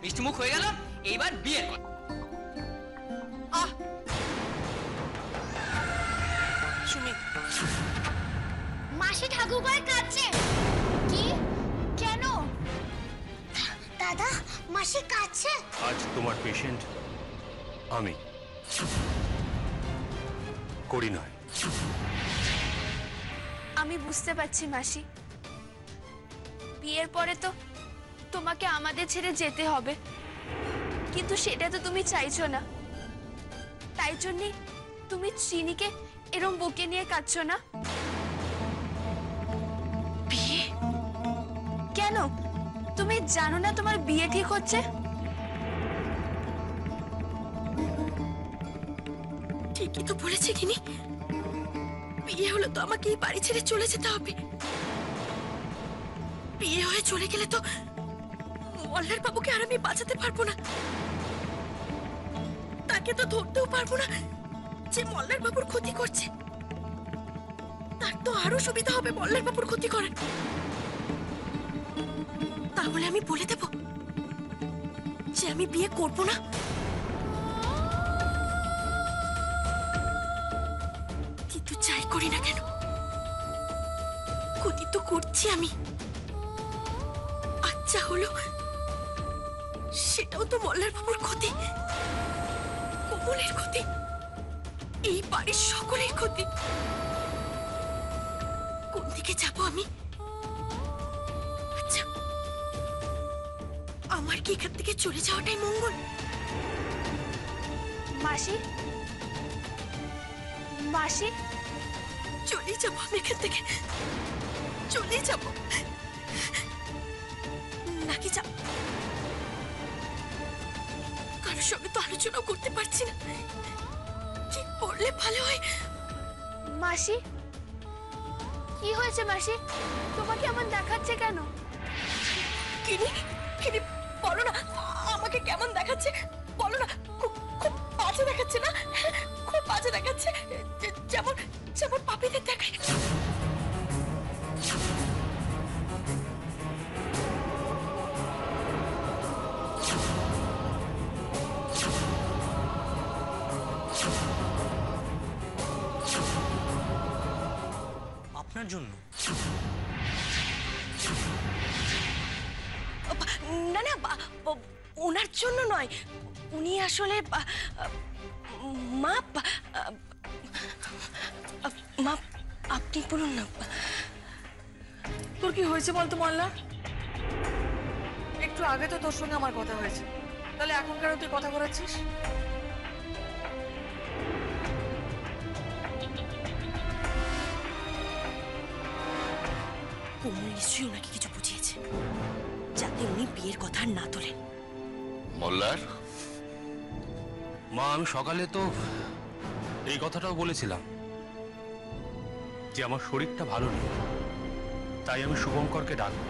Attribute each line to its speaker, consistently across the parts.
Speaker 1: মিষ্টি মুখ হয়ে গেল, এইবার বিয়ের কথা।
Speaker 2: সুমিত,
Speaker 3: মাসি ঠাকুরবার কাঁদছে। কি? কেন? দাদা, মাসি কাঁদছে।
Speaker 4: আজ তোমার পেশেন্ট আমি, করি নয়।
Speaker 5: আমি বুঝতে পারছি মাসি, বিয়ের পরে তো তোমাকে আমাদের ছেড়ে যেতে হবে, কিন্তু সেটা তো তুমি চাইছো না। তাই জন্যই তুমি চিনিকে এরম বুকে নিয়ে কাঁদছো না। বিয়ে? কেন? তুমি জানো না তোমার বিয়ে ঠিক হচ্ছে?
Speaker 2: ঠিকই তো বলেছে কিনি, বিয়ে হলো তো আমাকে এই বাড়ি ছেড়ে চলে যেতে হবে। বিয়ে হয়ে চলে গেলে তো মল্লার বাবুকে আর আমি বাঁচাতে পারবো না, তাকে তো ধরতেও পারবো না যে মল্লার বাবুর ক্ষতি করছে। তার তো আরো সুবিধা হবে মল্লার বাবুর ক্ষতি করার। তাহলে আমি বলে দেব যে আমি বিয়ে করব না। কিন্তু যাই করি না কেন, ক্ষতি তো করছি আমি। আচ্ছা হলো, সেটাও তো মল্লার বাবুর ক্ষতি, কমলের ক্ষতি, এই বাড়ির সকলের ক্ষতি। কোন দিকে যাব আমি? আচ্ছা, আমার কি এখান থেকে চলে যাওয়াটাই মঙ্গল?
Speaker 5: মাসি, মাসি,
Speaker 2: চলে যাবো আমি এখান থেকে, চলে যাব নাকি যাব? কারোর সঙ্গে তো আলোচনা করতে পারছি না, কি করলে ভালো হয়?
Speaker 5: মাসি, কি হয়েছে মাসি? তোমাকে এমন দেখাচ্ছে কেন?
Speaker 2: কিনি, কিনি, বলো না আমাকে কেমন দেখাচ্ছে, বলো না। খুব খুব বাজে দেখাচ্ছে না? খুব বাজে দেখাচ্ছে, যেমন যেমন পাপীদের দেখায়।
Speaker 4: আপনার জন্য?
Speaker 2: না না, ওনার জন্য নয়, উনি আসলে মা, মা আপনি বলুন না।
Speaker 6: তোর কি হয়েছে বলতো মল্লা? একটু আগে তো তোর সঙ্গে আমার কথা হয়েছে, তাহলে এখন কেন তুই কথা বলাচ্ছিস?
Speaker 2: কমল নিশ্চয়ই ওনাকে কিছু বুঝিয়েছে যাতে উনি বিয়ের কথা না তোলেন।
Speaker 7: মল্লার
Speaker 4: মা, আমি সকালে তো এই কথাটাও বলেছিলাম যে আমার শরীরটা ভালো নেই, তাই আমি শুভঙ্করকে ডাকবো।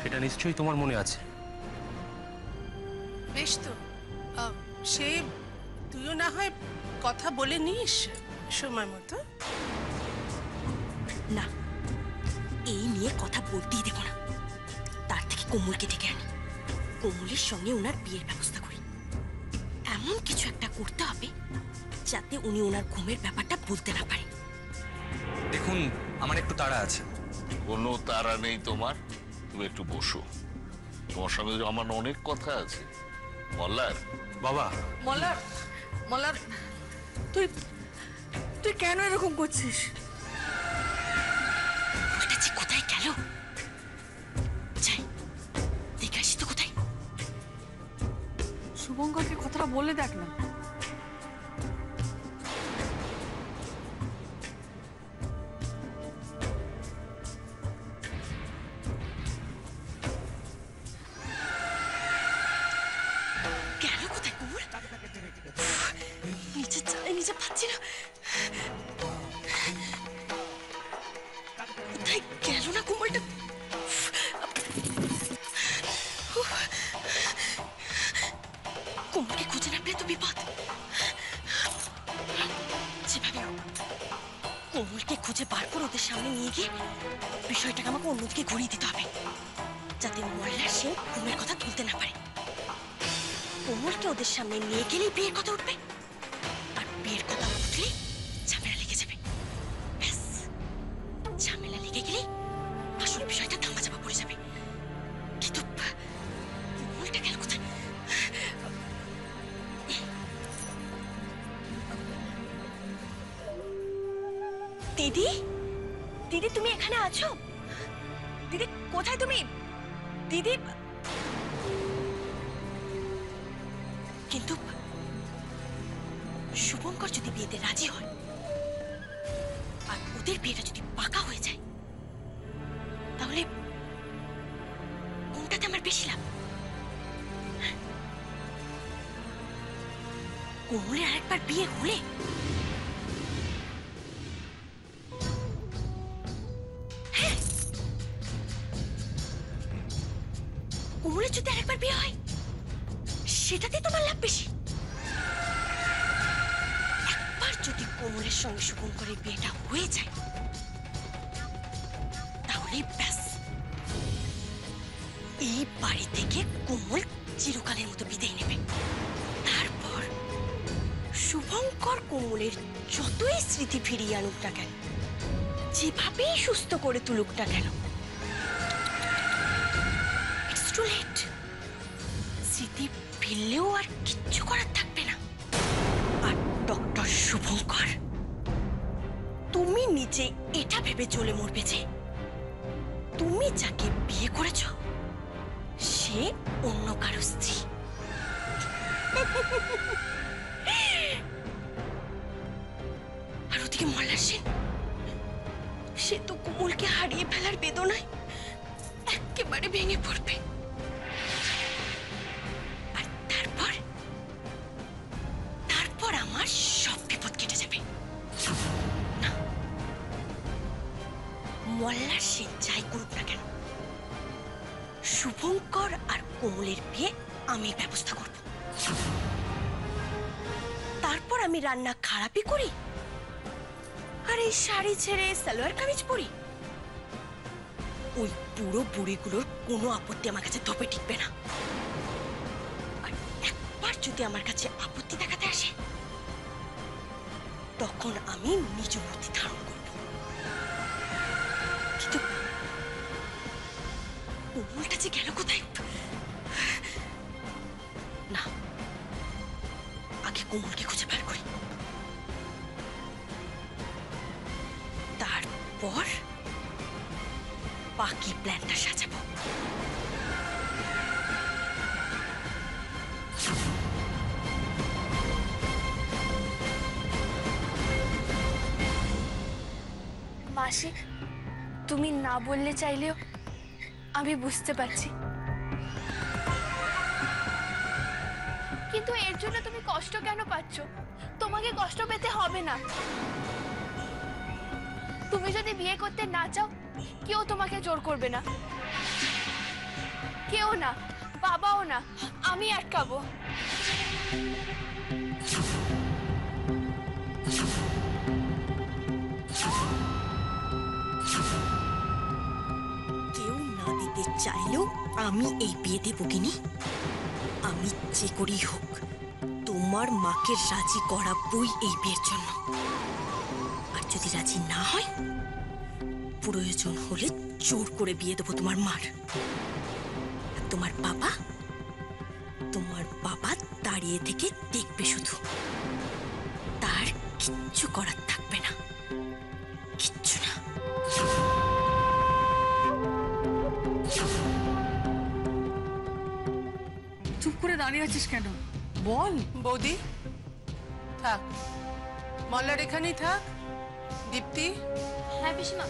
Speaker 4: সেটা নিশ্চয়ই তোমার মনে আছে।
Speaker 6: বেশ তো, সে তুইও না হয় কথা বলে নিস সময় মতো।
Speaker 2: না, এই নিয়ে কথা বলতেই দেব না। তার থেকে কোমলকে ডেকে আনি, কোমলের সঙ্গে ওনার বিয়ের ব্যবস্থা করি। এমন কিছু একটা করতে হবে যাতে উনি ওনার ঘুমের ব্যাপারটা বলতে না পারে।
Speaker 1: দেখুন, আমার একটু তাড়া আছে।
Speaker 7: কোনো তাড়া নেই তোমার, তুমি একটু বসো, তোমার সঙ্গে আমার অনেক কথা আছে। মল্লার
Speaker 4: বাবা,
Speaker 6: মল্লার, মল্লার, তুই তুই কেন এরকম করছিস?
Speaker 2: ওটা যে কোথায় গেল, যাই দেখে আসি তো কোথায়।
Speaker 6: শুভঙ্করকে কথাটা বলে দেখ না।
Speaker 2: গেল কোথায় কোমল? নিচে চাই, নিচে পাচ্ছি না। কোথায় গেল না কোমলটা? কোমলকে খুঁজে না পেলে তো বিপদ। যেভাবে হোক কোমলকে খুঁজে খুঁজে বার করে ওদের সামনে নিয়ে গিয়ে বিষয়টাকে আমাকে অন্যদিকে ঘুরিয়ে দিতে হবে, যাতে মল্লার সে ঘুমের কথা তুলতে না পারে। কোমলকে ওদের সামনে নিয়ে গেলেই বিয়ের কথা উঠবে, আর বিয়ের কথা উঠলেই ঝামেলা লেগে যাবে। ব্যাস, ঝামেলা লেগে গেলেই আসল বিষয়টা ধামা চাপা পড়ে যাবে। কিন্তু কোমলটা গেল কোথায়? দিদি, দিদি তুমি এখানে আছো? দিদি কোথায় তুমি? দিদি, কিন্তু শুভঙ্কর যদি বিয়েতে রাজি হয় আর ওদের বিয়েটা যদি পাকা হয়ে যায়, তাহলে কোনটাতে আমার বেশি লাভ? কোমলের আরেকবার বিয়ে হলে কোমলের যদি আরেকবার বিয়ে হয়, সেটাতে তোমার লাভ বেশি। একবার যদি কোমলের সঙ্গে শুভঙ্করের বিয়েটা হয়ে যায়, তাহলে ব্যাস, এই বাড়ি থেকে কোমল চিরকালের মতো বিদায় নেবে। তারপর শুভঙ্কর কোমলের যতই স্মৃতি ফিরিয়ে আনুক না কেন, যেভাবেই সুস্থ করে তুলুক না কেন, ইটস টু লেট। স্মৃতি ফিরলেও আর কিচ্ছু করার থাকবে না। আর ডক্টর শুভঙ্কর, তুমি নিজে এটা ভেবে চলে মরবে যে তুমি যাকে বিয়ে করেছ সে অন্য কারো স্ত্রী। আর ওদিকে মল্লার সেন, সে তো কোমলকে হারিয়ে ফেলার বেদনায় একেবারে ভেঙে পড়বে। আর তারপর আমার সব বিপদ কেটে যাবে। না, মল্লার সেন যাই করুক না কেন, শুভঙ্কর আর কোমলের বিয়ে আমি ব্যবস্থা করব। তারপর আমি রান্না খারাপই করি আর এই শাড়ি ছেড়ে সালোয়ার কামিজ পরি, ওই বুড়ো বুড়িগুলোর কোনো আপত্তি আমার কাছে ধপে টিকবে না। আর একবার যদি আমার কাছে আপত্তি দেখাতে আসে, তখন আমি নিজ মূর্তি ধারণ করব। কিন্তু কোমলটা যে গেল কোথায়? না, আগে কোমলকে খুঁজে বের করি, তারপর বাকি প্ল্যানটা সাজাবো।
Speaker 5: মাসি, তুমি না বললে চাইলেও আমি বুঝতে পারছি, কিন্তু এর জন্য তুমি কষ্ট কেন পাচ্ছ? তোমাকে কষ্ট পেতে হবে না। তুমি যদি বিয়ে করতে না চাও, কেউ তোমাকে জোর করবে না, কেউ না, বাবাও না, আমি আটকাবো।
Speaker 2: কেউ না দিতে চাইলেও আমি এই বিয়ে দেব কিনি। আমি যে করেই হোক তোমার মাকে রাজি করাবই এই বিয়ের জন্য। আর যদি রাজি না হয়, প্রয়োজন হলে জোর করে বিয়ে দেবো তোমার মার। আর তোমার বাবা দাঁড়িয়ে থেকে দেখবে শুধু, তার কিচ্ছু করার থাকবে না, কিচ্ছু না।
Speaker 8: চুপ করে দাঁড়িয়ে আছিস কেন? বল।
Speaker 6: বৌদি থাক, মল্লার এখানেই থাক। দীপ্তি,
Speaker 5: হ্যাঁ পিসিমা।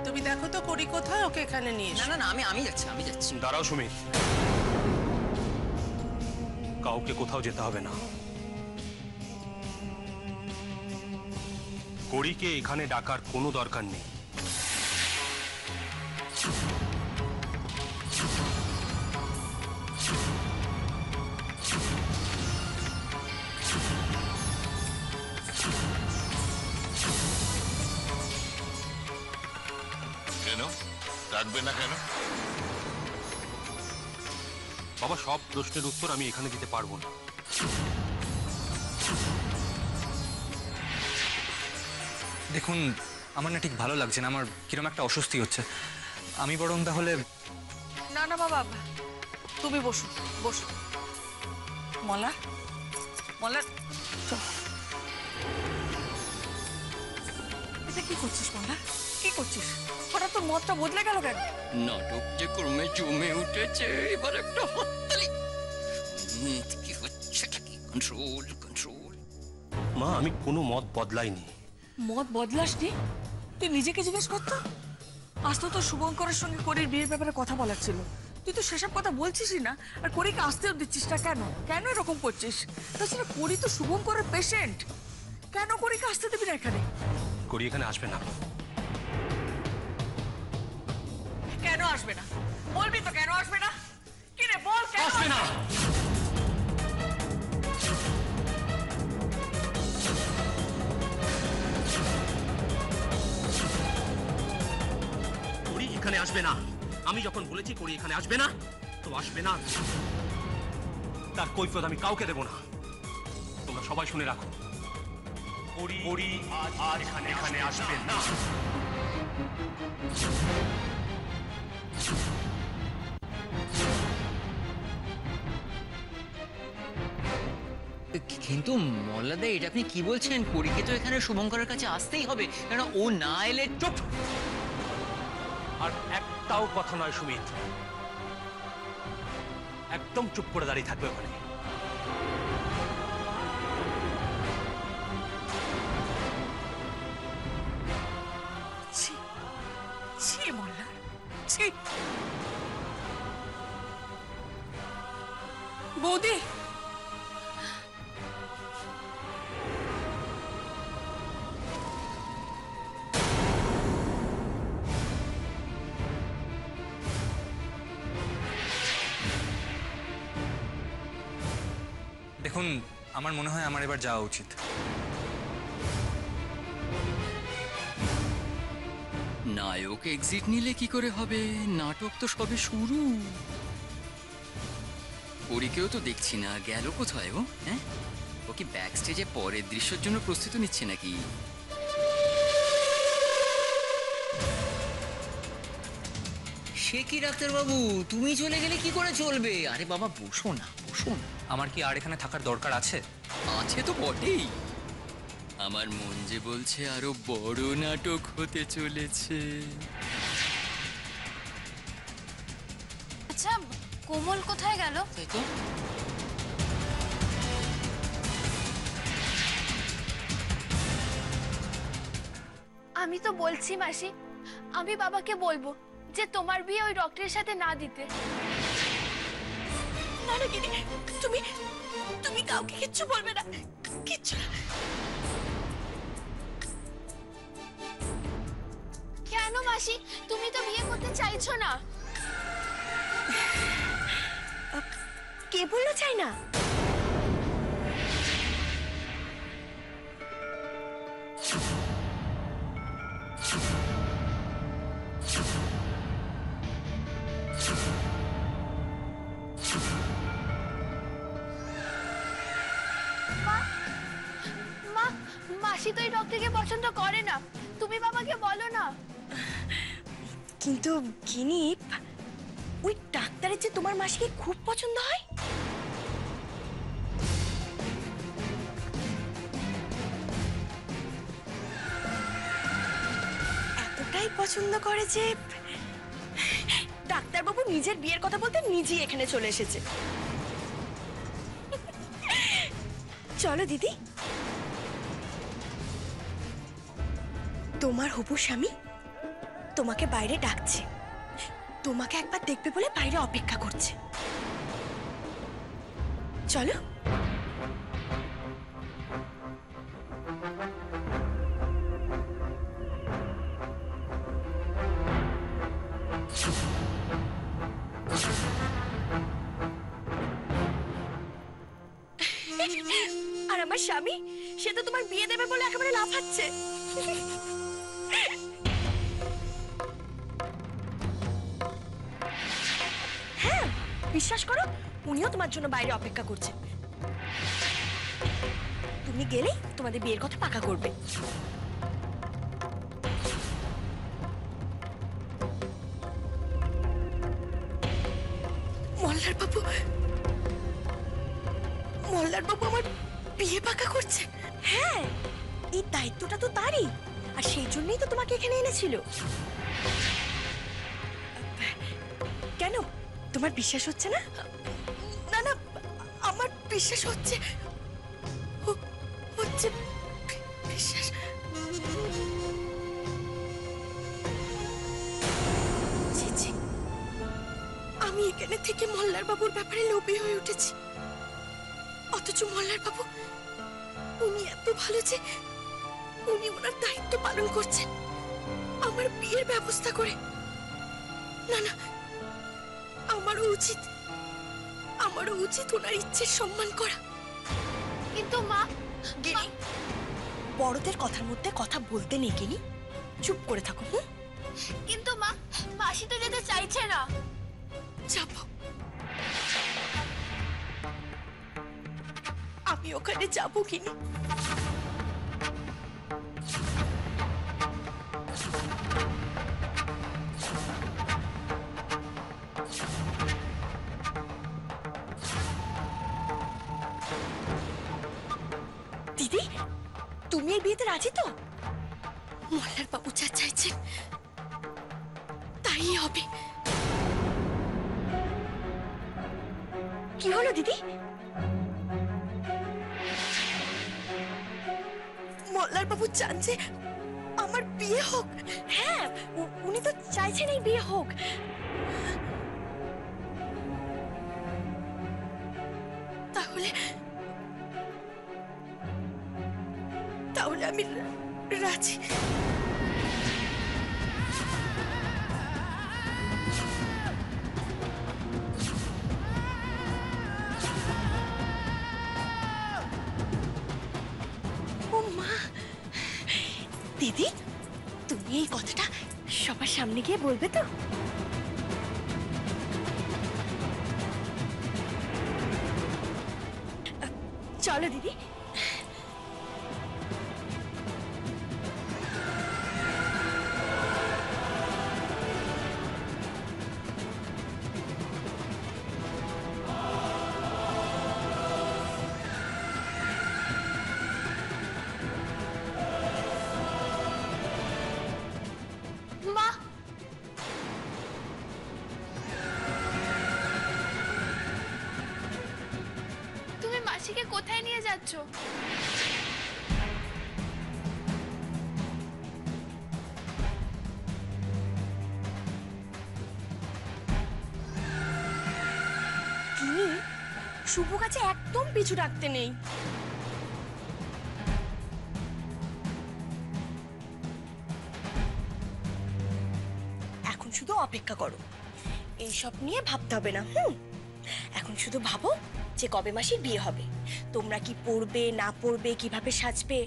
Speaker 6: তুমি দেখো তো করি কোথায়, ওকে এখানে নিয়ে
Speaker 1: না
Speaker 6: এসো।
Speaker 1: না না, আমি যাচ্ছি।
Speaker 4: দাঁড়াও সুমিত, কাউকে কোথাও যেতে হবে না। কড়িকে এখানে ডাকার কোনো দরকার নেই।
Speaker 7: ডাকবে না কেন?
Speaker 4: বাবা, সব প্রশ্নের উত্তর আমি এখানে দিতে পারবো না।
Speaker 1: দেখুন, আমার না ঠিক ভালো লাগছে না, আমার কিরম একটা অস্বস্তি হচ্ছে। আমি বরং তাহলে
Speaker 8: না না বাবা, তুমি বসো বসো। মলা মলা, চল। এটা কি করছিস মলা? কি করছিস? হঠাৎ তোর মতটা বদলে গেল কেন?
Speaker 9: নাটক যে ক্রমে জমে উঠেছে, এবার একটা হাততালি। কি হচ্ছে কি? Control control.
Speaker 4: মা, আমি কোনো মত বদলাইনি।
Speaker 8: মত বদলাসনি? তুই নিজেকে জিজ্ঞেস করতো। আজ তো তোর শুভঙ্করের সঙ্গে করির বিয়ের ব্যাপারে কথা বলার ছিল, তুই তো সেসব কথা বলছিসই না, আর করিকে আসতেও দিচ্ছিস না। কেন কেন এরকম করছিস? তাছাড়া করি তো শুভঙ্করের পেশেন্ট, কেন করিকে আসতে দিবি না এখানে?
Speaker 4: করি এখানে আসবে না।
Speaker 8: কেন আসবে না? বলবি তো কেন আসবে না? কি রে বল, কেন
Speaker 4: আসবে না? করি এখানে আসবে না। আমি যখন বলেছি করি এখানে আসবে না, তো আসবে না। তার কৈফিয়ত আমি কাউকে দেব না। তোমরা সবাই শুনে রাখো, করি আজ এখানে আসবে না।
Speaker 9: কিন্তু মল্লাদা, এটা আপনি কি বলছেন? করিকে তো এখানে শুভঙ্করের কাছে আসতেই হবে, কেন ও না এলে।
Speaker 4: চুপ! আর একটাও কথা নয় সুমিত, একদম চুপ করে দাঁড়িয়ে থাকবে ওখানে।
Speaker 8: ছি ছি মোল্লা, ছি। বৌদি,
Speaker 1: দেখুন, আমার মনে হয় আমার এবার যাওয়া উচিত।
Speaker 9: নায়ক এক্সিট নিলে কি করে হবে? নাটক তো সবে শুরু। করিকেও তো দেখছি না, গেল কোথায় ও? হ্যাঁ, ও কি ব্যাক স্টেজে পরের দৃশ্যের জন্য প্রস্তুতি নিচ্ছে নাকি? সে কি ডাক্তারবাবু, তুমি চলে গেলে কি করে চলবে? আরে বাবা, বসো না বসো না।
Speaker 1: আমার কি আর এখানে থাকার দরকার আছে?
Speaker 9: আছে তো বটেই। আমার মন যে বলছে আরো বড় নাটক হতে চলেছে।
Speaker 5: আচ্ছা, কোমল কোথায় গেল?
Speaker 9: তাই তো।
Speaker 5: আমি তো বলছি মাসি, আমি বাবাকে বলবো যে তোমার বিয়ে ওই ডক্টরের সাথে না দিতে।
Speaker 2: না না গিনি, তুমি তুমি কাউকে কিচ্ছু বলবে না, কিচ্ছু না।
Speaker 5: কেন মাসি? তুমি তো বিয়ে করতে চাইছো না।
Speaker 2: কে বললো চাই না?
Speaker 5: মা, মাসি তো এই ডক্টরকে পছন্দ করে না, তুমি বাবাকে বলো না।
Speaker 2: কিন্তু গিনি, ওই ডাক্তারের যে তোমার মাসিকে খুব পছন্দ হয়। এতটাই পছন্দ করে যে ডাক্তারবাবু নিজের বিয়ের কথা বলতে নিজেই এখানে চলে এসেছে। চলো দিদি, তোমার হবু স্বামী তোমাকে বাইরে ডাকছে, তোমাকে একবার দেখবে বলে বাইরে অপেক্ষা করছে। চলো। আর আমার স্বামী, সে তো তোমার বিয়ে দেবে বলে একেবারে লাফাচ্ছে। বিশ্বাস করো উনিও তোমার জন্য বাইরে অপেক্ষা করছে। তুমি গেলেই তোমাদের বিয়ের কথা পাকা করবে। মল্লার বাবু আমার বিয়ে পাকা করছে। হ্যাঁ, এই দায়িত্বটা তো তারই, আর সেই জন্যই তো তোমাকে এখানে এনেছিল। কেন তোমার বিশ্বাস হচ্ছে না? না না, আমার বিশ্বাস হচ্ছে বিশ্বাস। ছি, ছি, আমি এখানে থেকে মল্লার বাবুর ব্যাপারে লোভী হয়ে উঠেছি, অথচ মল্লার বাবু উনি এত ভালো যে উনি ওনার দায়িত্ব পালন করছেন আমার বিয়ের ব্যবস্থা করে। না না, আমারও উচিত ওনার ইচ্ছের সম্মান করা।
Speaker 5: কিন্তু মা,
Speaker 2: গিনি, বড়দের কথার মধ্যে কথা বলতে নেই গিনি, চুপ করে থাকো।
Speaker 5: কিন্তু মা, মাসি তো যেতে চাইছে না।
Speaker 2: যাব, আমি ওখানে যাবো গিনি। দিদি, তুমি এই বিয়েতে রাজি তো? মল্লার বাবু যা চাইছেন তাই হবে। কি হলো দিদি? মল্লার বাবু চান যে আমার বিয়ে হোক। হ্যাঁ, উনি তো চাইছেন এই বিয়ে হোক। তাহলে আমি রাজি। ও মা, দিদি তুমি এই কথাটা সবার সামনে গিয়ে বলবে তো? চলো দিদি।
Speaker 5: মা, তুমি মাসিকে কোথায় নিয়ে যাচ্ছ?
Speaker 2: কি শুভ কাছে একদম পিছু রাখতে নেই। এখন শুধু অপেক্ষা করো, এইসব নিয়ে ভাবতে হবে না। এখন শুধু ভাবো যে কবে মাসির বিয়ে হবে, তোমরা কি পড়বে না পড়বে, কিভাবে সাজবে,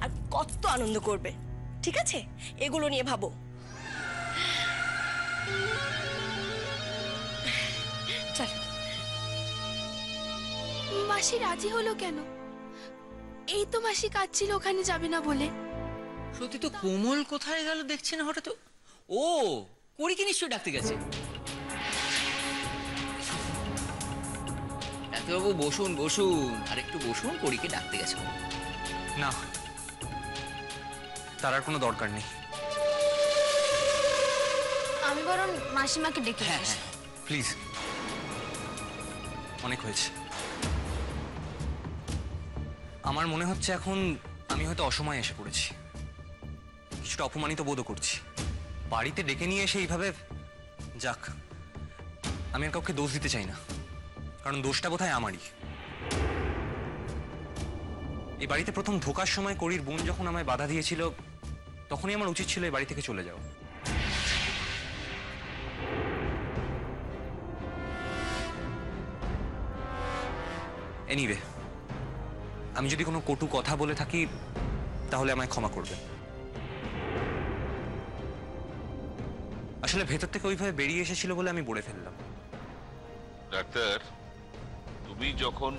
Speaker 2: আর কত আনন্দ করবে। ঠিক আছে, এগুলো নিয়ে ভাবো। চল।
Speaker 5: মাসি রাজি হলো কেন? এই তো মাসি কাঁদছিল ওখানে যাবে না বলে।
Speaker 9: সত্যি তো, কোমল কোথায় গেল দেখছি না হঠাৎ। ও করিকে নিশ্চয়ই ডাকতে গেছে। ডাক্তারবাবু বসুন বসুন, আর একটু বসুন, করিকে ডাকতে গেছে।
Speaker 1: না, তার আর কোনো দরকার নেই।
Speaker 5: আমি বরং মাসিমাকে ডেকে
Speaker 9: হ্যাঁ হ্যাঁ,
Speaker 1: প্লিজ, অনেক হয়েছে। আমার মনে হচ্ছে এখন আমি হয়তো অসময়ে এসে পড়েছি, কিছুটা অপমানিত বোধ করছি। বাড়িতে ডেকে নিয়ে এসে এইভাবে, যাক, আমি আর কাউকে দোষ দিতে চাই না, কারণ দোষটা বোধহয় আমারই। এই বাড়িতে প্রথম ঢোকার সময় করির বোন যখন আমায় বাধা দিয়েছিল, তখনই আমার উচিত ছিল এই বাড়ি থেকে চলে যাওয়া। এনিওয়ে, আমি যদি কোনো কটু কথা বলে থাকি তাহলে আমায় ক্ষমা করবে। আসলে ভেতর থেকে ওইভাবে বেরিয়ে এসেছিল বলে আমি বলে ফেললাম।
Speaker 7: ডাক্তার, তুমি যখন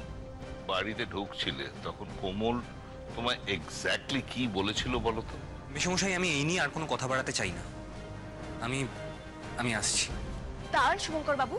Speaker 7: বাড়িতে ঢুকছিলে তখন কোমল তোমায় এক্স্যাক্টলি কি বলেছিল বলো তো?
Speaker 1: মেশমশাই, আমি এই নিয়ে আর কোনো কথা বাড়াতে চাই না। আমি আসছি।
Speaker 2: দাঁড়ান শুভঙ্কর বাবু,